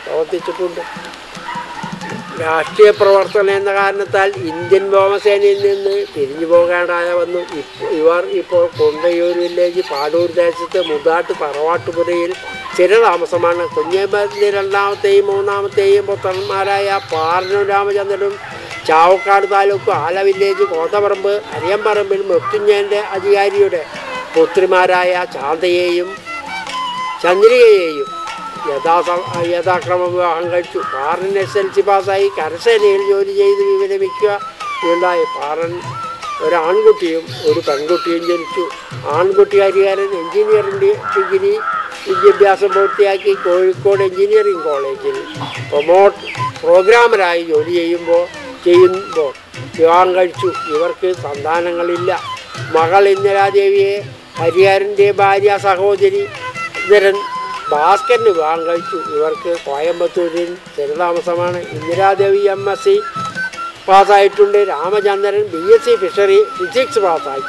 പ്രവർത്തിച്ചിട്ടുണ്ട്. രാഷ്ട്രീയ പ്രവർത്തനം എന്ന കാരണത്താൽ ഇന്ത്യൻ വ്യോമസേനയിൽ നിന്ന് പിരിഞ്ഞു പോകേണ്ടായ വന്നു. ഇവർ ഇപ്പോൾ കൊണ്ടയൂർ വില്ലേജ് പാടൂർ ദേശത്ത് മുതാട്ട് തറവാട്ടുപുരയിൽ സ്ഥിരതാമസമാണ്. കുഞ്ഞേപ്പൻ്റെ രണ്ടാമത്തെയും മൂന്നാമത്തെയും പുത്രന്മാരായ പാറനും രാമചന്ദ്രനും ചാവക്കാട് താലൂക്ക് ആല വില്ലേജ് കോതപറമ്പ് അരിയമ്പറമ്പിൽ മൃത്യുഞ്ജയൻ്റെ അധികാരിയുടെ പുത്രിമാരായ ചാന്തയെയും ചന്ദ്രികയെയും യഥാക്രമം വിവാഹം കഴിച്ചു. പാറൻ SLC പാസ്സായി കരസേനയിൽ ജോലി ചെയ്ത് വിരമിക്കുകയുണ്ടായി. പാറൻ ഒരു ആൺകുട്ടിയും ഒരു പെൺകുട്ടിയും ജനിച്ചു. ആൺകുട്ടി ഹരിഹരൻ എഞ്ചിനീയറിംഗ് ഡിഗ്രി വിദ്യാഭ്യാസം പൂർത്തിയാക്കി കോഴിക്കോട് എഞ്ചിനീയറിംഗ് കോളേജിൽ പ്രോഗ്രാമറായി ജോലി ചെയ്യുമ്പോൾ വിവാഹം കഴിച്ചു. ഇവർക്ക് സന്താനങ്ങളില്ല. മകൾ ഇന്ദിരാദേവിയെ ഹരിഹരൻ്റെ ഭാര്യ സഹോദരി ധരൻ ഭാസ്കറിന് വിവാഹം കഴിച്ചു. ഇവർക്ക് കോയമ്പത്തൂരിൽ സ്ഥിരതാമസമാണ്. ഇന്ദിരാദേവി MSc പാസ്സായിട്ടുണ്ട്. രാമചന്ദ്രൻ BSc ഫിസിക്സ് പാസ്സായി.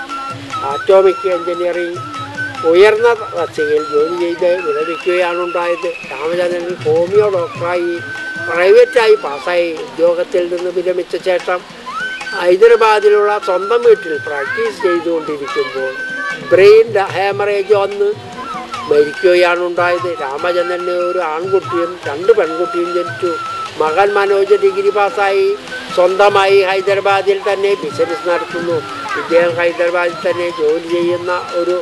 ആറ്റോമിക് എഞ്ചിനീയറിംഗ് ഉയർന്ന തസ്തികയിൽ ജോലി ചെയ്ത് വിരമിക്കുകയാണുണ്ടായത്. രാമചന്ദ്രൻ ഹോമിയോ ഡോക്ടറായി പ്രൈവറ്റായി പാസ്സായി. ഉദ്യോഗത്തിൽ നിന്ന് വിരമിച്ച ശേഷം ഹൈദരാബാദിലുള്ള സ്വന്തം വീട്ടിൽ പ്രാക്ടീസ് ചെയ്തുകൊണ്ടിരിക്കുമ്പോൾ ബ്രെയിൻ ഹേമറേജ് വന്ന് മരിക്കുകയാണുണ്ടായത്. രാമചന്ദ്രന് ഒരു ആൺകുട്ടിയും 2 പെൺകുട്ടിയും ജനിച്ചു. മകൻ മനോജ് ഡിഗ്രി പാസ്സായി സ്വന്തമായി ഹൈദരാബാദിൽ തന്നെ ബിസിനസ് നടത്തുന്നു. ഇദ്ദേഹം ഹൈദരാബാദിൽ തന്നെ ജോലി ചെയ്യുന്ന ഒരു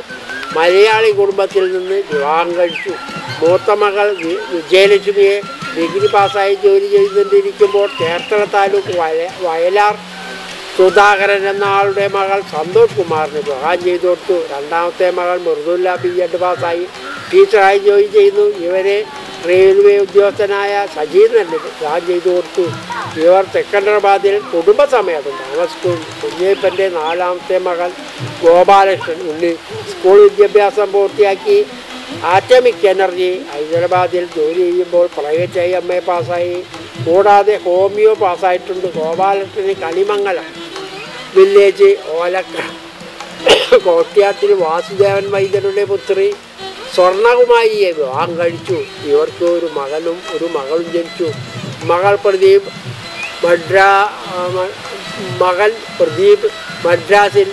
മലയാളി കുടുംബത്തിൽ നിന്ന് വിവാഹം കഴിച്ചു. മൂത്ത മകൾ വിജയലക്ഷ്മിയെ ഡിഗ്രി പാസ്സായി ജോലി ചെയ്തുകൊണ്ടിരിക്കുമ്പോൾ ചേർത്തല താലൂക്ക് വയലാർ സുധാകരൻ എന്ന ആളുടെ മകൾ സന്തോഷ് കുമാറിന് വിവാഹം ചെയ്തു കൊടുത്തു. രണ്ടാമത്തെ മകൾ മൃദുല B.Ed പാസ്സായി ടീച്ചറായി ജോലി ചെയ്യുന്നു. ഇവരെ റെയിൽവേ ഉദ്യോഗസ്ഥനായ സജീന്ദ്രന് വിവാഹം ചെയ്തു കൊടുത്തു. ഇവർ സെക്കൻഡറാബാദിൽ കുടുംബസമേതം താമസിക്കുന്നു. കുഞ്ഞേപ്പൻ്റെ 4ാമത്തെ മകൻ ഗോപാലകൃഷ്ണൻ ഉണ്ണി സ്കൂൾ വിദ്യാഭ്യാസം പൂർത്തിയാക്കി ആറ്റമിക് എനർജി ഹൈദരാബാദിൽ ജോലി ചെയ്യുമ്പോൾ പ്രൈവറ്റ് IMA പാസ്സായി. കൂടാതെ ഹോമിയോ പാസ്സായിട്ടുണ്ട്. ഗോപാലകൃഷ്ണന് കണിമംഗലം വില്ലേജ് കോട്ടിയാട്ടിൽ വാസുദേവൻ വൈദ്യരുടെ പുത്രി സ്വർണകുമാരിയെ വിവാഹം കഴിച്ചു. ഇവർക്ക് ഒരു മകനും ഒരു മകളും ജനിച്ചു. മകൻ പ്രദീപ് മദ്രാസിൽ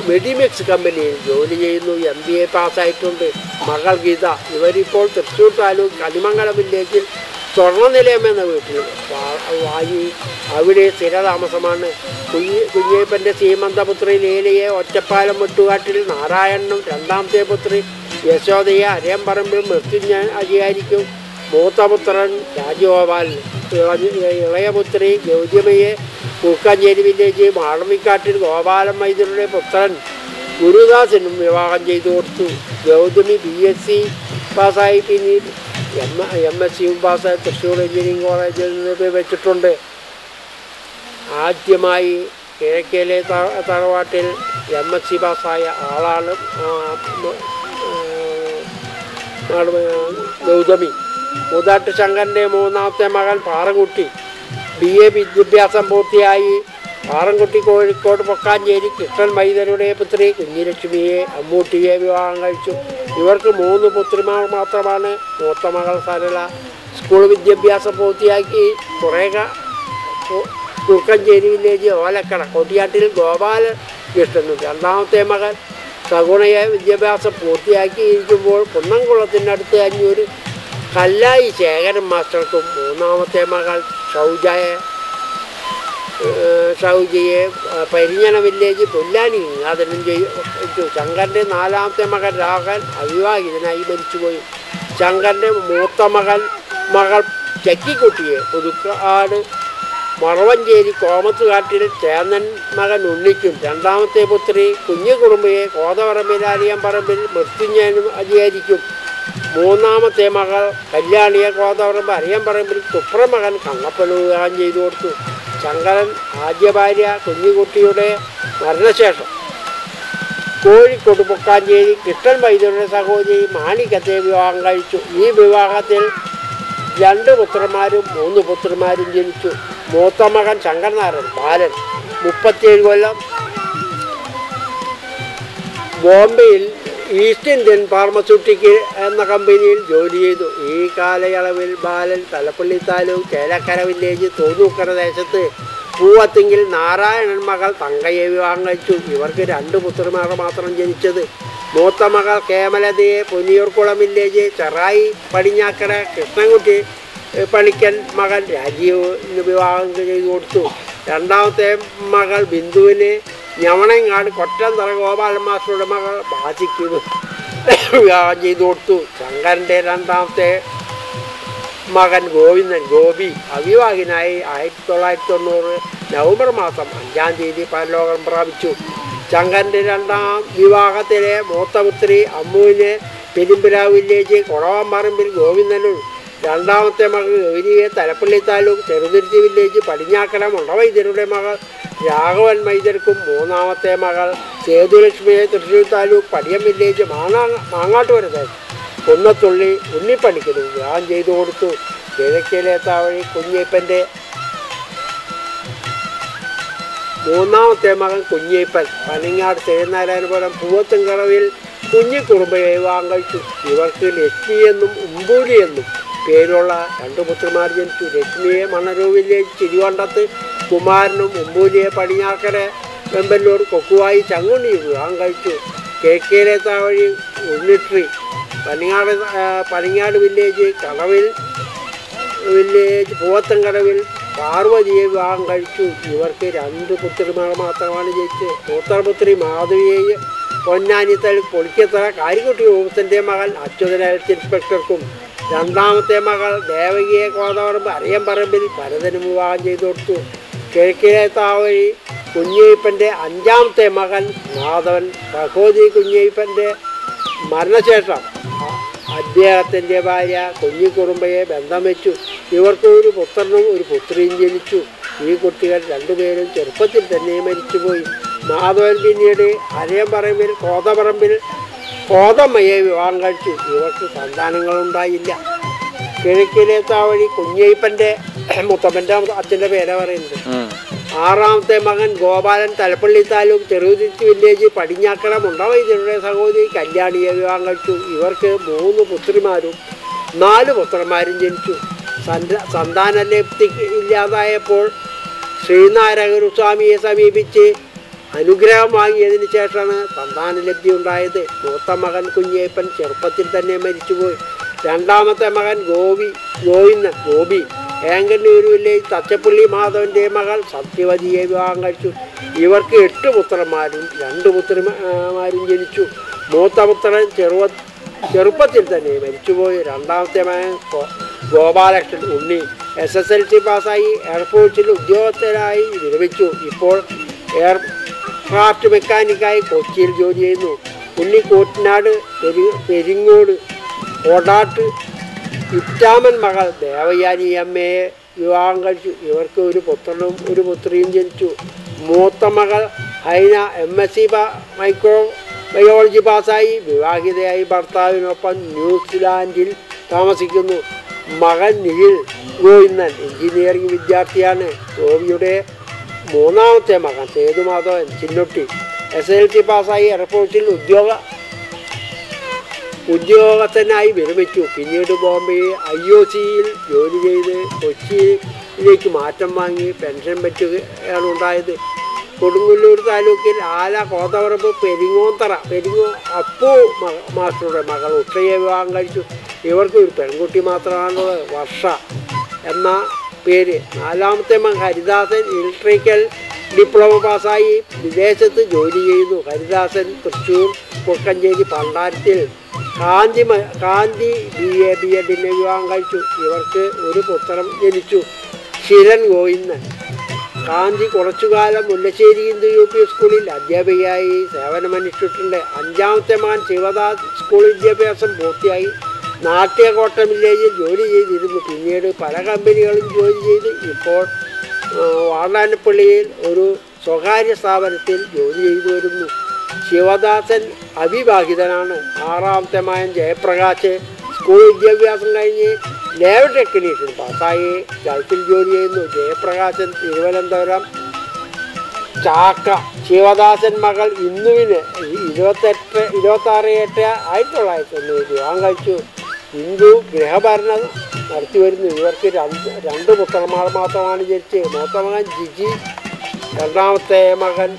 മെഡിമിക്സ് കമ്പനിയിൽ ജോലി ചെയ്യുന്നു. MBA പാസ്സായിട്ടുണ്ട്. മകൾ ഗീത. ഇവരിപ്പോൾ തൃശ്ശൂർ താലൂക്ക് കണിമംഗലം വില്ലേജിൽ സ്വർണ്ണനിലയം എന്ന വീട്ടിൽ വാങ്ങി അവിടെ സ്ഥിരതാമസമാണ്. കുഞ്ഞേപ്പൻ്റെ സീമന്തപുത്രി ലീലയെ ഒറ്റപ്പാലം മുട്ടുകാട്ടിൽ നാരായണനും 2ാമത്തെ പുത്രി യശോദയെ അരയമ്പറമ്പിൽ മൃത്യുഞ്ജയൻ അധികാരിക്കും മൂത്തപുത്രൻ രാജഗോപാൽ ഇളയപുത്രി ഗൗതമിയെ കുറുക്കാഞ്ചേരി വില്ലേജ് മാളവിക്കാട്ടിൽ ഗോപാലൻ വൈദ്യരുടെ പുത്രൻ ഗുരുദാസിനും വിവാഹം ചെയ്തു കൊടുത്തു. ഗൗതമി BSc പാസ്സായി പിന്നീട് MSc പാസ്സായി തൃശ്ശൂർ എഞ്ചിനീയറിംഗ് കോളേജിൽ നിന്ന് വെച്ചിട്ടുണ്ട്. ആദ്യമായി കിഴക്കേലെ തറവാട്ടിൽ MSc പാസ്സായ ആളാണ് ഗൗതമി. മുതാട്ട് ശങ്കരൻ്റെ 3ാമത്തെ മകൻ പാറൻകുട്ടി BA വിദ്യാഭ്യാസം പൂർത്തിയായി. പാറൻകുട്ടി കോഴിക്കോട് പൊക്കാഞ്ചേരി കൃഷ്ണൻ വൈദ്യരുടെ പുത്രി കുഞ്ഞിലക്ഷ്മിയെ അമ്മൂട്ടിയെ വിവാഹം കഴിച്ചു. ഇവർക്ക് 3 പുത്രിമാർ മാത്രമാണ്. മൂത്ത മകൾ സരള സ്കൂൾ വിദ്യാഭ്യാസം പൂർത്തിയാക്കി കുറുക്കഞ്ചേരി വില്ലേജ് ഓലക്കട കോട്ടിയാട്ടിൽ ഗോപാലകൃഷ്ണനും. 2ാമത്തെ മകൻ സഗുണയെ വിദ്യാഭ്യാസം പൂർത്തിയാക്കിയിരിക്കുമ്പോൾ കുന്നംകുളത്തിനടുത്ത് അഞ്ഞൂർ കല്ലായി ശേഖരൻ മാസ്റ്റർക്കും. 3ാമത്തെ മകൾ ഷൗജിയെ പരിഞ്ഞന വില്ലേജ് പുല്ലാനി ഗംഗാധരൻ ചെയ്തു. ശങ്കരൻ്റെ 4ാമത്തെ മകൻ രാഘവൻ അവിവാഹിതനായി മരിച്ചുപോയി. ശങ്കരൻ്റെ മൂത്ത മകൾ ചക്കിക്കുട്ടിയെ പുതുക്കാട് മറവഞ്ചേരി കോമത്തുകാട്ടിൽ ചേന്നൻ മകൻ ഉണ്ണിക്കും. 2ാമത്തെ പുത്രി കുഞ്ഞുകുറുമ്പയെ കോതപറമ്പിൽ അരിയമ്പറമ്പിൽ മൃത്യുഞ്ജയനും അധികാരിക്കും. 3ാമത്തെ മകൾ കല്യാണിയെ കോതപറമ്പ് അരിയമ്പറമ്പിൽ തുപ്രമകൻ കണ്ണപ്പന് വിവാഹം ചെയ്തു കൊടുത്തു. ശങ്കരൻ ആദ്യ ഭാര്യ കുഞ്ഞുകുട്ടിയുടെ മരണശേഷം കോഴിക്കോട് പൊക്കാഞ്ചേരി കൃഷ്ണൻ വൈദ്യരുടെ സഹോദരി മാണിക്കത്തെ വിവാഹം കഴിച്ചു. ഈ വിവാഹത്തിൽ 2 പുത്രന്മാരും 3 പുത്രിമാരും ജനിച്ചു. മൂത്ത മകൻ ശങ്കരനാരായണൻ ബാലൻ 37 കൊല്ലം ബോംബെയിൽ ഈസ്റ്റ് ഇന്ത്യൻ ഫാർമസ്യൂട്ടിക്കൽ എന്ന കമ്പനിയിൽ ജോലി ചെയ്തു. ഈ കാലയളവിൽ ബാലൻ തലപ്പള്ളി താലൂക്ക് ചേലക്കര വില്ലേജ് തോന്നൂക്കര ദേശത്ത് പൂവത്തിങ്കിൽ നാരായണൻ മകൾ തങ്കയെ വിവാഹം കഴിച്ചു. ഇവർക്ക് 2 പുത്രിമാർ മാത്രം ജനിച്ചത്. മൂത്ത മകൾ കേമലതയെ പൊന്നിയൂർക്കുളം വില്ലേജ് ചെറായി പടിഞ്ഞാക്കര കൃഷ്ണൻകുട്ടി പണിക്കൻ മകൻ രാജീവിന് വിവാഹം ചെയ്തു കൊടുത്തു. രണ്ടാമത്തെ മകൾ ബിന്ദുവിന് ഞവണങ്ങാട് കൊറ്റന്തറ ഗോപാലൻ മാസ്റ്ററുടെ മകൾ ബാസിക്ക് വിവാഹം ചെയ്തു കൊടുത്തു. ശങ്കരൻ്റെ രണ്ടാമത്തെ മകൻ ഗോപി അവിവാഹിതനായി 1990 നവംബർ മാസം 5-ാം തീയതി പരലോകം പ്രാപിച്ചു. ശങ്കരൻ്റെ രണ്ടാം വിവാഹത്തിലെ മൂത്തപുത്രി അമ്മുവിനെ പെരുമ്പിലാവ് വില്ലേജ് കൊടവാമ്പറമ്പിൽ ഗോവിന്ദനും, രണ്ടാമത്തെ മകൾ ഗൗരിയെ തലപ്പള്ളി താലൂക്ക് ചെറുതുരുത്തി വില്ലേജ് പടിഞ്ഞാക്കര മുണ്ടവൈദ്യരുടെ മകൾ രാഘവൻ വൈദ്യർക്കും, മൂന്നാമത്തെ മകൾ സേതുലക്ഷ്മിയെ തൃശ്ശൂർ താലൂക്ക് പടിയം വില്ലേജ് മാങ്ങാട്ടുകര കുന്നത്തുള്ളി ഉണ്ണിപ്പണിക്കനും വിവാഹം ചെയ്തു കൊടുത്തു. കിഴക്കിലെ താവഴി കുഞ്ഞയ്യപ്പൻ്റെ മൂന്നാമത്തെ മകൻ കുഞ്ഞയ്യപ്പൻ പനങ്ങാട് ശ്രീനാരായണപുരം പൂവത്തുംകടവിൽ കുഞ്ഞിക്കുറുമ്പയെ വിവാഹം കഴിച്ചു. ഇവർക്ക് ലക്ഷ്മി എന്നും ഉമ്പൂലി എന്നും പേരുള്ള 2 പുത്രിമാർ ജനിച്ചു. ലക്ഷ്മിയെ മണരൂർ വില്ലേജ് തിരുവണ്ടത്ത് കുമാരനും, ഉമ്പൂലിയെ പടിഞ്ഞാക്കര വെമ്പല്ലൂർ കൊക്കുവായി ചങ്ങുണ്ണി വിവാഹം കഴിച്ചു. കിഴക്കിലെ താവഴി ഉണ്ണിട്രി പനങ്ങാട് വില്ലേജ് പൂവത്തൻകടവിൽ പാർവതിയെ വിവാഹം കഴിച്ചു. ഇവർക്ക് 2 പുത്രിമാർ മാത്രമാണ് ജനിച്ചത്. മൂത്തപുത്രി മാധവിയെ പൊന്നാനിത്തൽ പൊളിക്കത്തറ കാരിക്കുട്ടി രൂപത്തിൻ്റെ മകൻ അച്യുതൻ ഹെൽത്ത് ഇൻസ്പെക്ടർക്കും, രണ്ടാമത്തെ മകൾ ദേവകിയെ കോതപറമ്പ് അരയമ്പറമ്പിൽ ഭരതനും വിവാഹം ചെയ്തു കൊടുത്തു. കിഴക്കിലെ താവഴി കുഞ്ഞയ്യപ്പൻ്റെ 5ാമത്തെ മകൻ മാധവൻ ഭഗവതി കുഞ്ഞയ്യപ്പൻ്റെ മരണശേഷം അദ്ദേഹത്തിൻ്റെ ഭാര്യ കുഞ്ഞിക്കുറുമ്പയെ ബന്ധം വെച്ചു. ഇവർക്ക് 1 പുത്രനും 1 പുത്രിയും ജനിച്ചു. ഈ കുട്ടികൾ 2 പേരും ചെറുപ്പത്തിൽ തന്നെ മരിച്ചുപോയി. മാധവൻ പിന്നീട് അരയമ്പറമ്പിൽ കോതമ്മയെ വിവാഹം കഴിച്ചു. ഇവർക്ക് സന്താനങ്ങളുണ്ടായില്ല. കിഴക്കിലെ താവഴി കുഞ്ഞയ്യപ്പൻ്റെ മുത്തപ്പൻ്റെ അച്ഛൻ്റെ പേരാ പറയുന്നത്. 6ാമത്തെ മകൻ ഗോപാലൻ തലപ്പള്ളി താലൂക്ക് ചെറുതുരുത്തി വില്ലേജ് പടിഞ്ഞാക്കര മുണ്ടവൈദ്യരുടെ സഹോദരി കല്യാണിയെ വിവാഹം കഴിച്ചു. ഇവർക്ക് 3 പുത്രിമാരും 4 പുത്രന്മാരും ജനിച്ചു. സന്താനലബ്ധി ഇല്ലാതായപ്പോൾ ശ്രീനാരായണസ്വാമിയെ സമീപിച്ച് അനുഗ്രഹം വാങ്ങിയതിന് ശേഷമാണ് സന്താനലബ്ധി ഉണ്ടായത്. മൂത്ത മകൻ കുഞ്ഞയ്യപ്പൻ ചെറുപ്പത്തിൽ തന്നെ മരിച്ചുപോയി. രണ്ടാമത്തെ മകൻ ഗോപി ഏങ്കന്നൂർ വില്ലേജ് തച്ചപ്പള്ളി മാധവൻ്റെ മകൾ സത്യവതിയെ വിവാഹം കഴിച്ചു. ഇവർക്ക് 8 പുത്രന്മാരും 2 പുത്രിമാരും ജനിച്ചു. മൂത്ത പുത്രൻ ചെറുപ്പത്തിൽ തന്നെ മരിച്ചുപോയി. രണ്ടാമത്തെ മകൻ ഗോപാലകൃഷ്ണൻ ഉണ്ണി SSLC പാസ്സായി എയർഫോഴ്സിൽ ഉദ്യോഗസ്ഥരായി വിരമിച്ചു. ഇപ്പോൾ എയർക്രാഫ്റ്റ് മെക്കാനിക്കായി കൊച്ചിയിൽ ജോലി ചെയ്യുന്നു. ഉണ്ണി കോട്ടനാട് പെരിങ്ങോട് ഓടാട്ട് ഇറ്റാമൻ മകൾ ദേവയാനി അമ്മയെ വിവാഹം കഴിച്ചു. ഇവർക്ക് 1 പുത്രനും 1 പുത്രിയും ജനിച്ചു. മൂത്ത മകൾ ഹൈന MSc മൈക്രോബയോളജി പാസ്സായി വിവാഹിതയായി ഭർത്താവിനൊപ്പം ന്യൂസിലാൻഡിൽ താമസിക്കുന്നു. മകൻ നിഖിൽ ഗോവിന്ദൻ എഞ്ചിനീയറിംഗ് വിദ്യാർത്ഥിയാണ്. ഗോപിയുടെ 3ാമത്തെ മകൻ സേതുമാധവൻ ചിന്നൊട്ടി SSLC പാസ്സായി എയർഫോഴ്സിൽ ഉദ്യോഗസ്ഥനായി വിരമിച്ചു. പിന്നീട് ബോംബെ IOCയിൽ ജോലി ചെയ്ത് കൊച്ചിയിലേക്ക് മാറ്റം വാങ്ങി പെൻഷൻ പറ്റുകയാണ് ഉണ്ടായത്. കൊടുങ്ങല്ലൂർ താലൂക്കിൽ ആല കോതപറമ്പ് അപ്പു മാസ്റ്ററുടെ മകൾ ഉഷയെ വിവാഹം കഴിച്ചു. ഇവർക്ക് 1 പെൺകുട്ടി മാത്രമാണുള്ളത്, വർഷ എന്ന പേര്. 4ാമത്തെ മകൻ ഹരിദാസൻ ഇലക്ട്രിക്കൽ ഡിപ്ലോമ പാസ്സായി വിദേശത്ത് ജോലി ചെയ്യുന്നു. ഹരിദാസൻ തൃശ്ശൂർ കുക്കഞ്ചേരി പണ്ടാരത്തിൽ കാന്തി BA/BEd വിവാഹം കഴിച്ചു. ഇവർക്ക് 1 പുത്രൻ ജനിച്ചു, ശിരൻ ഗോവിന്ദൻ. കാന്തി കുറച്ചുകാലം മുല്ലശ്ശേരി ഹിന്ദു UP സ്കൂളിൽ അധ്യാപികയായി സേവനമനുഷ്ഠിച്ചിട്ടുണ്ട്. 5ാമത്തെ മകൻ ശിവദാസ് സ്കൂൾ വിദ്യാഭ്യാസം പൂർത്തിയായി നാട്യകോട്ടം വില്ലേജിൽ ജോലി ചെയ്തിരുന്നു. പിന്നീട് പല കമ്പനികളും ജോലി ചെയ്ത് ഇപ്പോൾ വാടാനപ്പള്ളിയിൽ ഒരു സ്വകാര്യ സ്ഥാപനത്തിൽ ജോലി ചെയ്തു വരുന്നു. ശിവദാസൻ അവിവാഹിതനാണ്. 6ാമത്തെ മകൻ ജയപ്രകാശ് സ്കൂൾ വിദ്യാഭ്യാസം കഴിഞ്ഞ് ലേബർ ടെക്നീഷ്യൻ പാസ്സായി ഗൾഫിൽ ജോലി ചെയ്യുന്നു. ജയപ്രകാശൻ തിരുവനന്തപുരം ചാക്ക ശിവദാസൻ മകൾ ഇന്ദുവിന് 26/8/1990 വിവാഹം കഴിച്ചു. ഹിന്ദു ഗൃഹഭരണം നടത്തി വരുന്നു. ഇവർക്ക് രണ്ട് പുത്രന്മാർ മാത്രമാണ് ജനിച്ചത്. മൂത്ത മകൻ ജിജി, രണ്ടാമത്തെ മകൻ